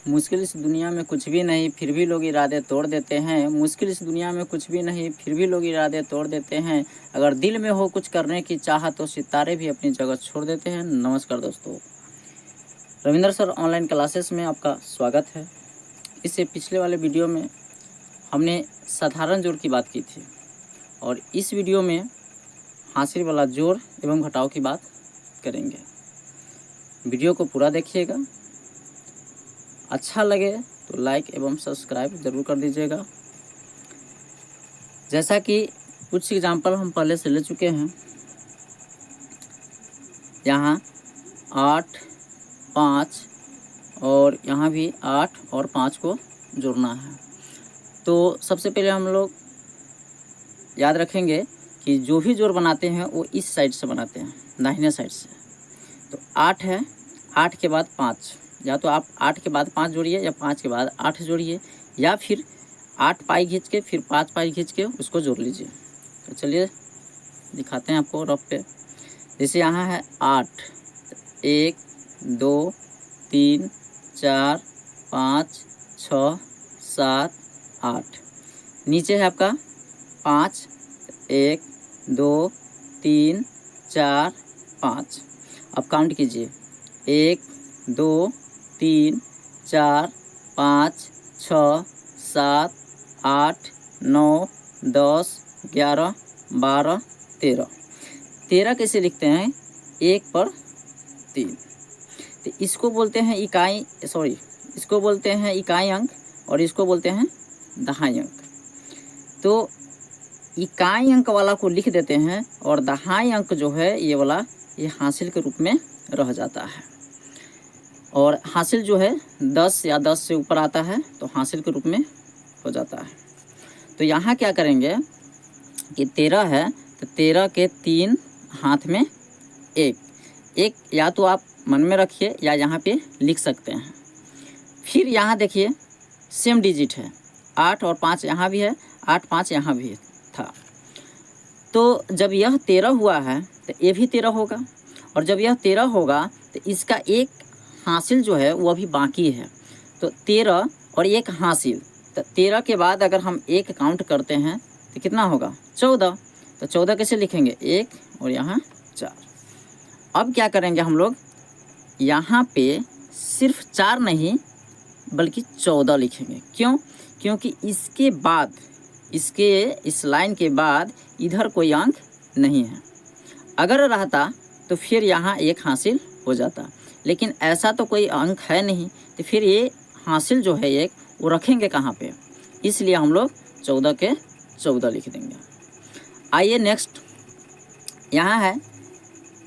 मुश्किल इस दुनिया में कुछ भी नहीं, फिर भी लोग इरादे तोड़ देते हैं। मुश्किल इस दुनिया में कुछ भी नहीं, फिर भी लोग इरादे तोड़ देते हैं। अगर दिल में हो कुछ करने की चाह तो सितारे भी अपनी जगह छोड़ देते हैं। नमस्कार दोस्तों, रविंद्र सर ऑनलाइन क्लासेस में आपका स्वागत है। इससे पिछले वाले वीडियो में हमने साधारण जोड़ की बात की थी और इस वीडियो में हासिल वाला जोड़ एवं घटाव की बात करेंगे। वीडियो को पूरा देखिएगा। अच्छा लगे तो लाइक एवं सब्सक्राइब ज़रूर कर दीजिएगा। जैसा कि कुछ एग्जाम्पल हम पहले से ले चुके हैं, यहाँ 8, 5 और यहाँ भी 8 और 5 को जोड़ना है। तो सबसे पहले हम लोग याद रखेंगे कि जो भी जोड़ बनाते हैं वो इस साइड से बनाते हैं, दाहिने साइड से। तो 8 है, 8 के बाद 5, या तो आप 8 के बाद 5 जोड़िए या 5 के बाद 8 जोड़िए, या फिर 8 पाई खींच के फिर 5 पाई खींच के उसको जोड़ लीजिए। तो चलिए दिखाते हैं आपको रफ पे। जैसे यहाँ है 8, 1 2 3 4 5 6 7 8। नीचे है आपका 5, 1 2 3 4 5। अब काउंट कीजिए, 1 2 3 4 5 6 7 8 9 10 11 12 13। 13 कैसे लिखते हैं? 1 पर 3। तो इसको बोलते हैं इसको बोलते हैं इकाई अंक और इसको बोलते हैं दहाई अंक। तो इकाई अंक वाला को लिख देते हैं और दहाई अंक जो है ये वाला, ये हासिल के रूप में रह जाता है। और हासिल जो है 10 या 10 से ऊपर आता है तो हासिल के रूप में हो जाता है। तो यहाँ क्या करेंगे कि 13 है तो 13 के 3 हाथ में 1, या तो आप मन में रखिए या यहाँ पे लिख सकते हैं। फिर यहाँ देखिए सेम डिजिट है, 8 और 5 यहाँ भी है, 8 5 यहाँ भी था। तो जब यह 13 हुआ है तो ये भी 13 होगा, और जब यह 13 होगा तो इसका एक हासिल जो है वो अभी बाकी है। तो 13 और एक हासिल, तो 13 के बाद अगर हम एक काउंट करते हैं तो कितना होगा? 14। तो 14 कैसे लिखेंगे? 1 और यहाँ 4। अब क्या करेंगे हम लोग, यहाँ पे सिर्फ 4 नहीं बल्कि 14 लिखेंगे। क्यों? क्योंकि इसके बाद, इस लाइन के बाद इधर कोई अंक नहीं है। अगर रहता तो फिर यहाँ एक हासिल हो जाता, लेकिन ऐसा तो कोई अंक है नहीं, तो फिर ये हासिल जो है एक, वो रखेंगे कहाँ पे? इसलिए हम लोग 14 के 14 लिख देंगे। आइए नेक्स्ट, यहाँ है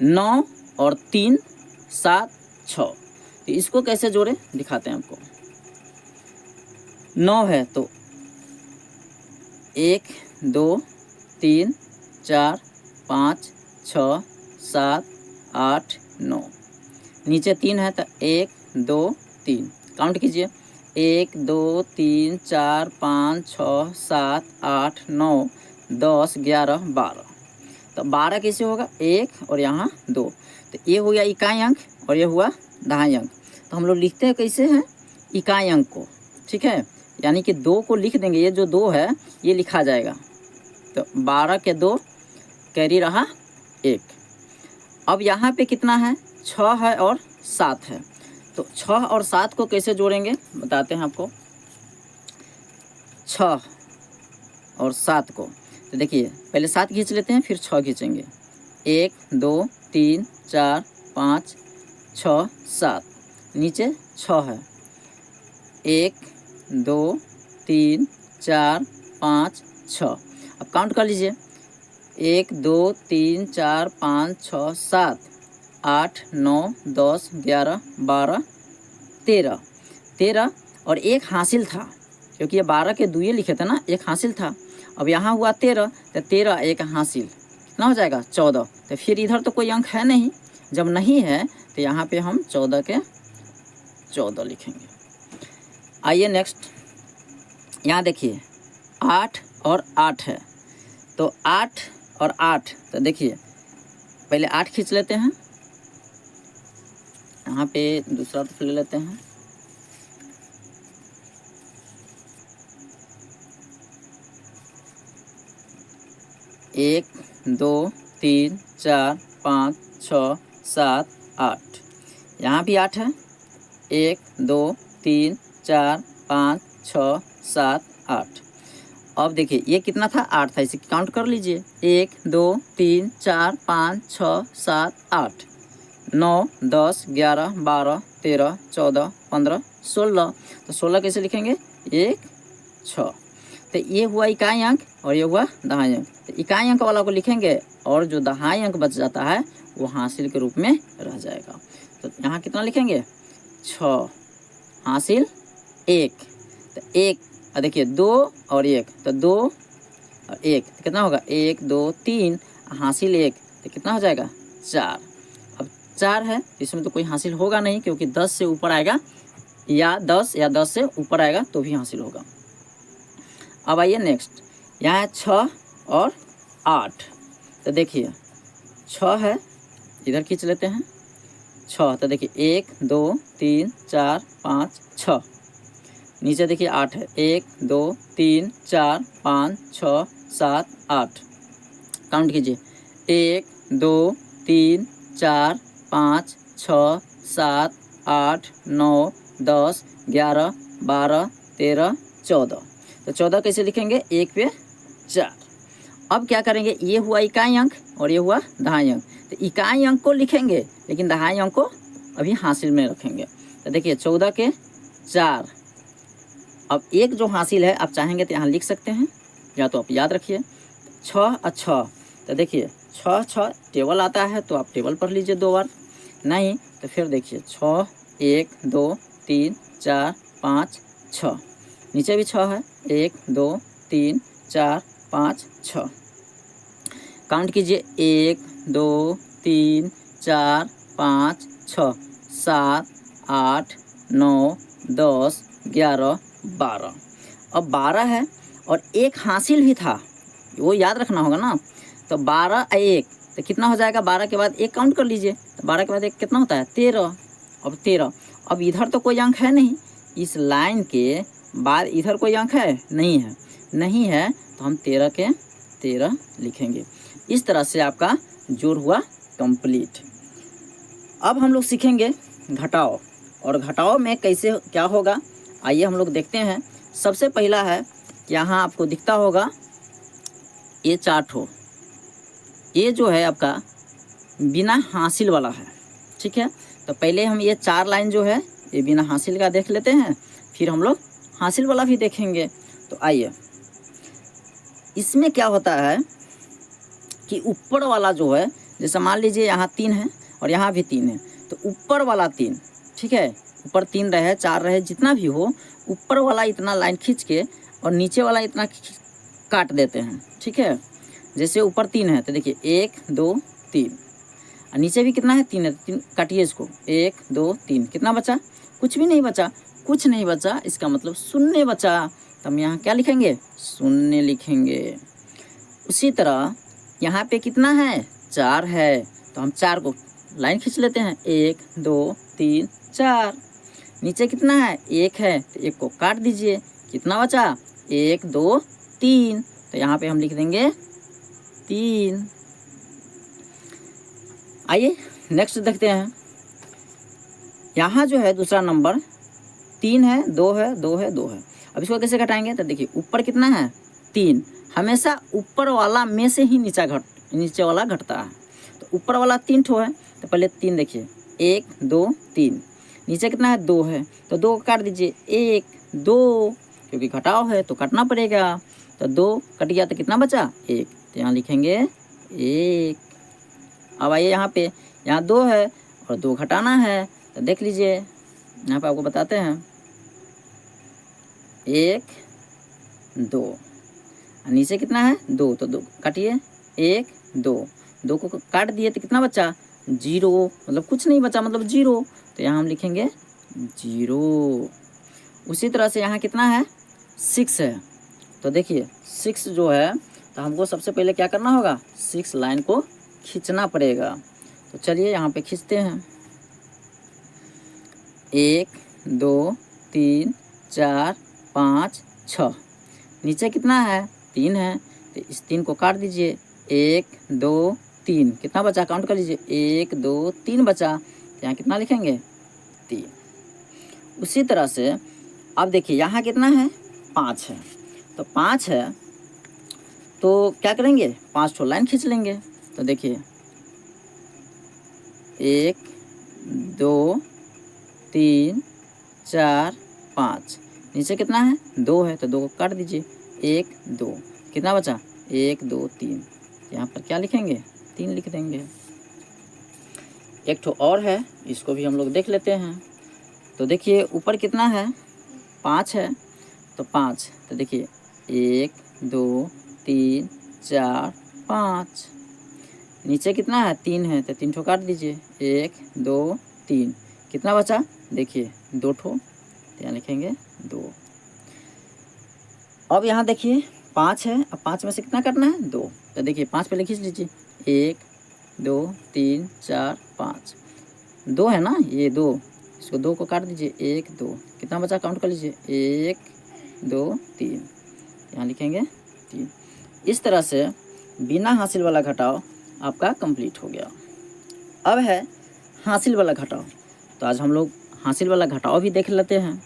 9 और 3 7 6। तो इसको कैसे जोड़े दिखाते हैं आपको। 9 है तो 1 2 3 4 5 6 7 8 9। नीचे 3 है तो 1 2 3, काउंट कीजिए, 1 2 3 4 5 6 7 8 9 10 11 12। तो 12 कैसे होगा? 1 और यहाँ 2। तो ये हो गया इकाई अंक और ये हुआ दहाई अंक। तो हम लोग लिखते हैं कैसे हैं? इकाई अंक को, ठीक है, यानी कि 2 को लिख देंगे, ये जो 2 है ये लिखा जाएगा। तो 12 के 2 कैरी रहा 1। अब यहाँ पे कितना है? 6 है और 7 है। तो 6 और 7 को कैसे जोड़ेंगे बताते हैं आपको। 6 और 7 को, तो देखिए पहले 7 खींच लेते हैं फिर 6 खींचेंगे। 1 2 3 4 5 6 7। नीचे 6 है, 1 2 3 4 5 6। अब काउंट कर लीजिए, 1 2 3 4 5 6 7 8 9 10 11 12 13। 13 और एक हासिल था, क्योंकि ये 12 के दुए लिखे थे ना, एक हासिल था। अब यहाँ हुआ 13, तो 13 एक हासिल, कितना हो जाएगा? 14। तो फिर इधर तो कोई अंक है नहीं, जब नहीं है तो यहाँ पे हम 14 के 14 लिखेंगे। आइए नेक्स्ट, यहाँ देखिए 8 और 8 है। तो 8 और 8, तो देखिए पहले 8 खींच लेते हैं, यहाँ पे दूसरा तो ले लेते हैं, 1 2 3 4 5 6 7 8। यहाँ भी 8 है। 1 2 3 4 5 6 7 8। अब देखिए ये कितना था, 8 था, इसे काउंट कर लीजिए। 1 2 3 4 5 6 7 8 9 10 11 12 13 14 15 16। तो 16 कैसे लिखेंगे, 1 6। तो ये हुआ इकाई अंक और ये हुआ दहाई अंक। तो इकाई अंक वाला को लिखेंगे और जो दहाई अंक बच जाता है वो हासिल के रूप में रह जाएगा। तो यहाँ कितना लिखेंगे, 6 हासिल 1। तो 1 देखिए 2 और 1, तो 2 और 1 तो कितना होगा, 1 2 3 हासिल 1 तो कितना हो जाएगा, 4। अब 4 है, इसमें तो कोई हासिल होगा नहीं क्योंकि 10 से ऊपर आएगा या 10 से ऊपर आएगा तो भी हासिल होगा। अब आइए नेक्स्ट, यहाँ है 6 और 8। तो देखिए 6 है, इधर खींच लेते हैं 6। तो देखिए 1 2 3 4 5 6। नीचे देखिए 8 है, 1 2 3 4 5 6 7 8। काउंट कीजिए, 1 2 3 4 5 6 7 8 9 10 11 12 13 14। तो 14 कैसे लिखेंगे, 1 पे 4। अब क्या करेंगे, ये हुआ इकाई अंक और ये हुआ दहाई अंक। तो इकाई अंक को लिखेंगे लेकिन दहाई अंक को अभी हासिल में रखेंगे। तो देखिए 14 के 4। अब एक जो हासिल है आप चाहेंगे तो यहाँ लिख सकते हैं या तो आप याद रखिए, 6 और 6। तो देखिए 6 6 टेबल आता है तो आप टेबल पढ़ लीजिए 2 बार, नहीं तो फिर देखिए 6 1 2 3 4 5 6। नीचे भी 6 है, 1 2 3 4 5 6। काउंट कीजिए, 1 2 3 4 5 6 7 8 9 10 11 12। अब 12 है और एक हासिल भी था, वो याद रखना होगा ना। तो 12 1 तो कितना हो जाएगा, 12 के बाद 1 काउंट कर लीजिए। तो 12 के बाद 1 कितना होता है, 13। अब 13, अब इधर तो कोई अंक है नहीं, इस लाइन के बाद इधर कोई अंक है नहीं है, नहीं है तो हम 13 के 13 लिखेंगे। इस तरह से आपका जोड़ हुआ कंप्लीट। अब हम लोग सीखेंगे घटाओ, और घटाओ में कैसे क्या होगा आइए हम लोग देखते हैं। सबसे पहला है, यहाँ आपको दिखता होगा ये चार्ट हो, ये जो है आपका बिना हासिल वाला है, ठीक है। तो पहले हम ये 4 लाइन जो है ये बिना हासिल का देख लेते हैं, फिर हम लोग हासिल वाला भी देखेंगे। तो आइए, इसमें क्या होता है कि ऊपर वाला जो है, जैसे मान लीजिए यहाँ 3 है और यहाँ भी 3 है, तो ऊपर वाला 3, ठीक है, ऊपर 3 रहे 4 रहे जितना भी हो, ऊपर वाला इतना लाइन खींच के और नीचे वाला इतना काट देते हैं, ठीक है। जैसे ऊपर 3 है तो देखिए 1 2 3 और नीचे भी कितना है, 3 है, 3 काटिए इसको, 1 2 3 कितना बचा, कुछ भी नहीं बचा, कुछ नहीं बचा, इसका मतलब शून्य बचा। तो हम यहाँ क्या लिखेंगे, शून्य लिखेंगे। उसी तरह यहाँ पे कितना है, 4 है, तो हम 4 को लाइन खींच लेते हैं, 1 2 3 4। नीचे कितना है, 1 है, तो 1 को काट दीजिए, कितना बचा, 1 2 3। तो यहाँ पे हम लिख देंगे 3। आइए नेक्स्ट देखते हैं। यहाँ जो है दूसरा नंबर 3 है, 2 है, 2 है, 2 है। अब इसको कैसे घटाएंगे, तो देखिए ऊपर कितना है, 3, हमेशा ऊपर वाला में से ही नीचे वाला घटता है। तो ऊपर वाला 3 ठो है, तो पहले 3 देखिए, 1 2 3। नीचे कितना है, 2 है, तो 2 को काट दीजिए, 1 2, क्योंकि घटाव है तो काटना पड़ेगा। तो 2 कट गया तो कितना बचा, 1, तो यहाँ लिखेंगे 1। अब आइए यहाँ पे, यहाँ 2 है और 2 घटाना है, तो देख लीजिए यहाँ पे आपको बताते हैं, 1 2, नीचे कितना है, 2, तो 2 काटिए, 1 2, 2 को काट दिए तो कितना बचा, 0, मतलब कुछ नहीं बचा, मतलब 0, तो यहाँ हम लिखेंगे 0। उसी तरह से यहाँ कितना है, 6 है, तो देखिए 6 जो है, तो हमको सबसे पहले क्या करना होगा, 6 लाइन को खींचना पड़ेगा। तो चलिए यहाँ पे खींचते हैं, 1 2 3 4 5 6। नीचे कितना है, 3 है, तो इस 3 को काट दीजिए, 1 2 3, कितना बचा काउंट कर लीजिए, 1 2 3 बचा, तो यहाँ कितना लिखेंगे 3। उसी तरह से अब देखिए यहाँ कितना है 5 है, तो 5 है तो क्या करेंगे 5 ठो लाइन खींच लेंगे। तो देखिए 1 2 3 4 5, नीचे कितना है 2 है तो 2 को काट दीजिए, 1 2, कितना बचा 1 2 3, यहाँ पर क्या लिखेंगे 3 लिख देंगे। एक ठो और है, इसको भी हम लोग देख लेते हैं। तो देखिए ऊपर कितना है 5 है, तो 5, तो देखिए 1 2 3 4 5, नीचे कितना है 3 है तो 3 ठो काट दीजिए, 1 2 3, कितना बचा देखिए 2 ठो, तो यहाँ लिखेंगे 2। अब यहाँ देखिए 5 है, अब 5 में से कितना काटना है 2, तो देखिए 5 पे लिख लीजिए, 1 2 3 4 5, 2 है ना ये 2, इसको 2 को काट दीजिए, 1 2, कितना बचा काउंट कर लीजिए, 1 2 3, यहाँ लिखेंगे 3। इस तरह से बिना हासिल वाला घटाव आपका कंप्लीट हो गया। अब है हासिल वाला घटाव, तो आज हम लोग हासिल वाला घटाव भी देख लेते हैं।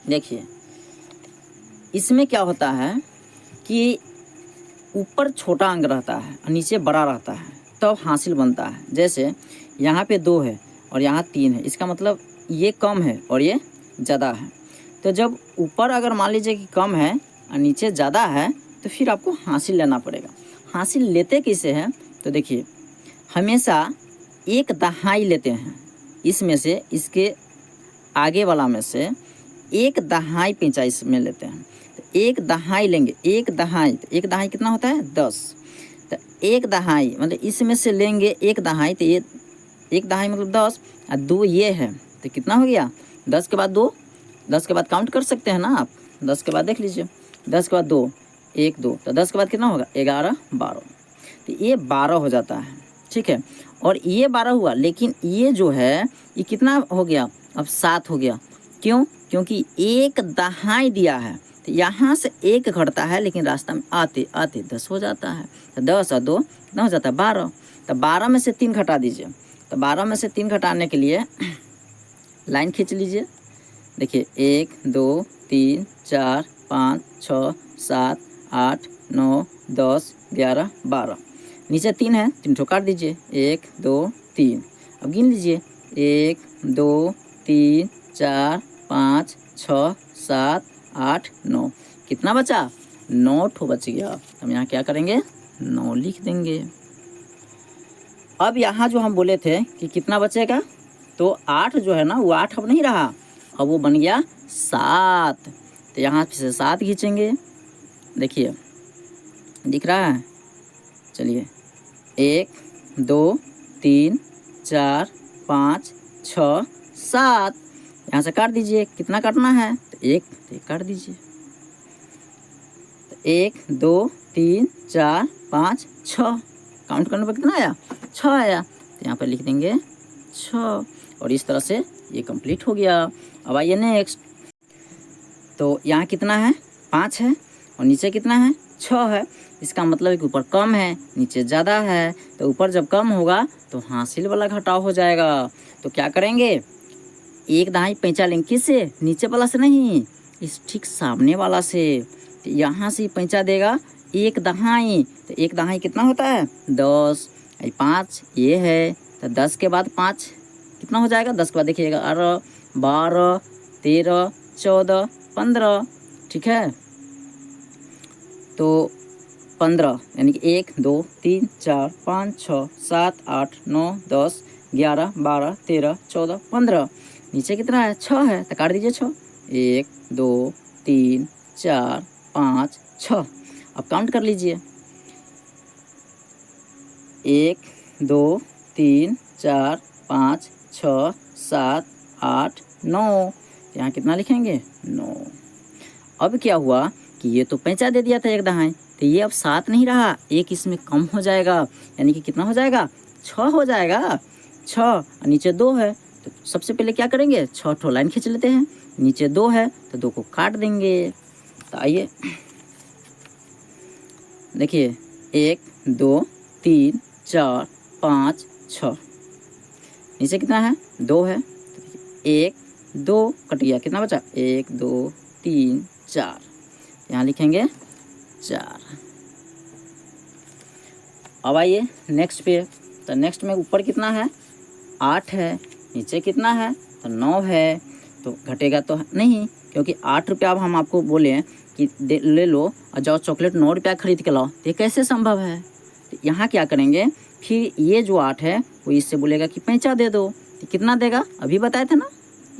देखिए इसमें क्या होता है कि ऊपर छोटा अंक रहता है और नीचे बड़ा रहता है, तब हासिल बनता है। जैसे यहाँ पे 2 है और यहाँ 3 है, इसका मतलब ये कम है और ये ज़्यादा है। तो जब ऊपर अगर मान लीजिए कि कम है और नीचे ज़्यादा है तो फिर आपको हासिल लेना पड़ेगा। हासिल लेते कैसे हैं, तो देखिए हमेशा एक दहाई लेते हैं, इसमें से इसके आगे वाला में से एक दहाई पैंचा इसमें लेते हैं। तो एक दहाई लेंगे, एक दहाई, तो एक दहाई कितना होता है 10, तो एक दहाई मतलब इसमें से लेंगे एक दहाई, तो ये एक दहाई मतलब 10 और 2 ये है, तो कितना हो गया 10 के बाद 2, 10 के बाद काउंट कर सकते हैं ना आप, 10 के बाद देख लीजिए, 10 के बाद 2 1 2, तो 10 के बाद कितना होगा 11 12, तो ये 12 हो जाता है, ठीक है। और ये 12 हुआ, लेकिन ये जो है ये कितना हो गया अब 7 हो गया, क्यों, क्योंकि एक दहाई दिया है, तो यहाँ से एक घटता है लेकिन रास्ता में आते आते 10 हो जाता है, तो 10 और 2 कितना हो जाता है 12, तो 12 में से 3 घटा दीजिए। तो 12 में से 3 घटाने के लिए लाइन खींच लीजिए, देखिए 1 2 3 4 5 6 7 8 9 10 11 12, नीचे 3 है 3 ठो काट दीजिए, 1 2 3, अब गिन लीजिए 1 2 3 4 5 6 7 8 9, कितना बचा 9 ठो बच गया। हम यहाँ क्या करेंगे 9 लिख देंगे। अब यहाँ जो हम बोले थे कि कितना बचेगा, तो 8 जो है ना वो 8 अब नहीं रहा, अब वो बन गया 7, तो यहाँ से 7 खींचेंगे, देखिए दिख रहा है, चलिए 1 2 3 4 5 6 7, यहाँ से काट दीजिए, कितना काटना है तो 1 काट दीजिए, तो 1 2 3 4 5 6, काउंट करने पर कितना आया 6 आया, तो यहाँ पर लिख देंगे 6, और इस तरह से ये कंप्लीट हो गया। अब आइए नेक्स्ट, तो यहाँ कितना है 5 है और नीचे कितना है 6 है, इसका मतलब है कि ऊपर कम है नीचे ज़्यादा है, तो ऊपर जब कम होगा तो हासिल वाला घटाव हो जाएगा। तो क्या करेंगे एक दहाई पैंचा लेंगे, किससे नीचे वाला से नहीं, इस ठीक सामने वाला से, तो यहाँ से पैंचा देगा एक दहाई, तो एक दहाई कितना होता है 10, 5 ये है, तो 10 के बाद 5 कितना हो जाएगा, 10 के बाद देखिएगा 11 12 13 14 15, ठीक है, तो 15 यानी कि 1 2 3 4 5 6 7 8 9 10 11 12 13 14 15, नीचे कितना है 6 है, तो काट दीजिए 6, 1 2 3 4 5 6, अब काउंट कर लीजिए 1 2 3 4 5 6 7 8 9, यहाँ कितना लिखेंगे 9। अब क्या हुआ कि ये तो पैंचा दे दिया था एक दहाई, तो ये अब 7 नहीं रहा, एक इसमें कम हो जाएगा, यानी कि कितना हो जाएगा 6 हो जाएगा, 6 और नीचे 2 है, तो सबसे पहले क्या करेंगे 6 ठो लाइन खींच लेते हैं, नीचे 2 है तो 2 को काट देंगे। तो आइए देखिए 1 2 3 4 5 6। नीचे कितना है? 2 है। 1 2 कट गया, कितना बचा? 1 2 3 4, यहाँ लिखेंगे 4। अब आइए नेक्स्ट पे। तो नेक्स्ट में ऊपर कितना है? 8 है। नीचे कितना है? तो 9 है। तो घटेगा तो नहीं, क्योंकि 8 रुपया अब हम आपको बोले हैं कि ले लो और जाओ चॉकलेट 9 रुपया खरीद के लाओ, तो ये कैसे संभव है? तो यहाँ क्या करेंगे, फिर ये जो 8 है वो इससे बोलेगा कि पैंचा दे दो, तो कितना देगा? अभी बताए थे ना,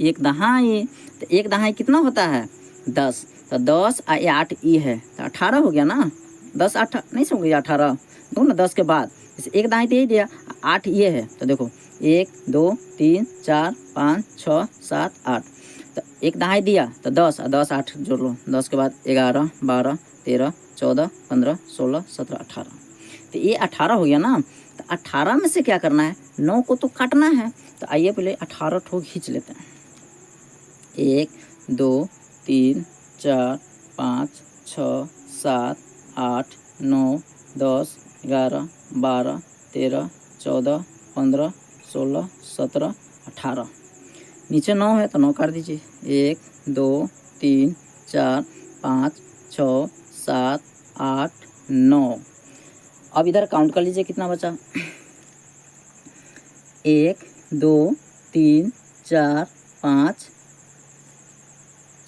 1 दहाई। तो 1 दहाई कितना होता है? 10। तो 10 और ये 8 ये है तो 18 हो गया ना। 10 8 नहीं सो गया 18, दो ना 10 के बाद जैसे 1 दहाई तो यही दिया, 8 ये है। तो देखो 1 2 3 4 5 6 7 8, तो 1 दहाई दिया तो 10 और 10 8 जोड़ लो, 10 के बाद 11 12 13 14 15 16 17 18, तो ये 18 हो गया ना। तो 18 में से क्या करना है? 9 को तो काटना है। तो आइए पहले 18 ठो खींच लेते हैं। 1 2 3 4 5 6 7 8 9 10 11 12 13 14 15 16 17 18। नीचे 9 है तो 9 काट दीजिए। 1 2 3 4 5 6 7 8 9। अब इधर काउंट कर लीजिए कितना बचा। 1 2 3 4 5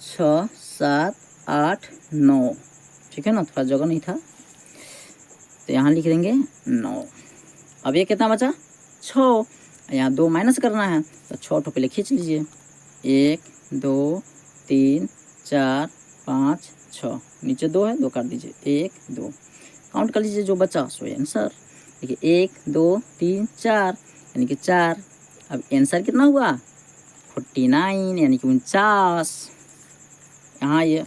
6 7 8 9, ठीक है ना, थोड़ा जगह नहीं था तो यहाँ लिख देंगे 9। अब ये कितना बचा? 6। यहाँ 2 माइनस करना है तो 6 ठो पहले खींच लीजिए। 1 2 3 4 5 6, नीचे 2 है, 2 काट दीजिए। 1 2 काउंट कर लीजिए, जो बचा सो आंसर। देखिए 1 2 3 4 यानी कि 4। अब आंसर कितना हुआ? 49 यानी कि 49।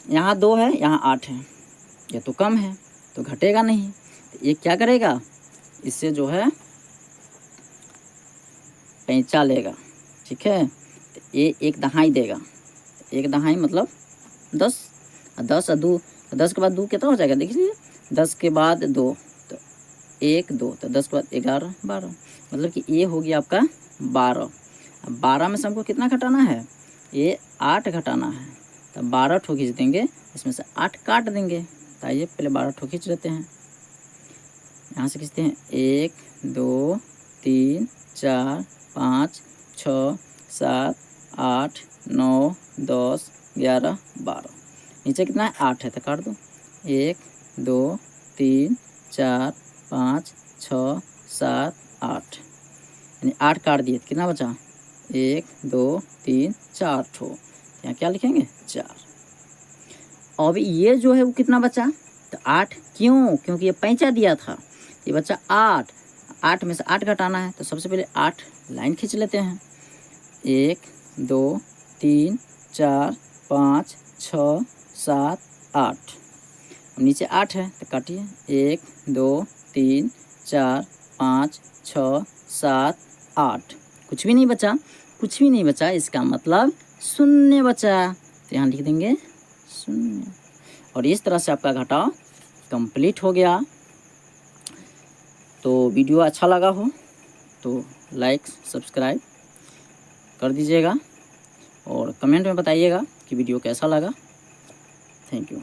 यहाँ 2 है, यहाँ 8 है, ये तो कम है तो घटेगा नहीं। तो ये क्या करेगा? इससे जो है पैंचा लेगा, ठीक है। तो ये 1 दहाई देगा। 1 दहाई मतलब 10, 10 और 2, 10 के बाद 2 कितना हो जाएगा? देख लीजिए, 10 के बाद 2 तो 1 2, तो 10 के बाद 11 12, मतलब कि ये हो गया आपका 12। अब 12 में से हमको कितना घटाना है? ये 8 घटाना है, तो 12 ठो खींच देंगे, इसमें से 8 काट देंगे। तो आइए पहले 12 ठो खींच लेते हैं। यहाँ से खींचते हैं 1 2 3 4 5 6 7 8 9 10 11 12। नीचे कितना है? 8 है तो काट दो। 1 2 3 4 5 6 7 8, यानी 8 काट दिए, कितना बचा? 1 2 3 4 ठो, यहाँ क्या लिखेंगे? 4। अब ये जो है वो कितना बचा? तो 8। क्यों? क्योंकि ये पैंचा दिया था, ये बचा 8। 8 में से 8 घटाना है, तो सबसे पहले 8 लाइन खींच लेते हैं। 1 2 3 4 5 6 7 8, नीचे 8 है तो काटिए। 1 2 3 4 5 6 7 8, कुछ भी नहीं बचा, कुछ भी नहीं बचा, इसका मतलब शून्य बचा, तो यहाँ लिख देंगे 0। और इस तरह से आपका घटाव कंप्लीट हो गया। तो वीडियो अच्छा लगा हो तो लाइक सब्सक्राइब कर दीजिएगा और कमेंट में बताइएगा कि वीडियो कैसा लगा। Thank you.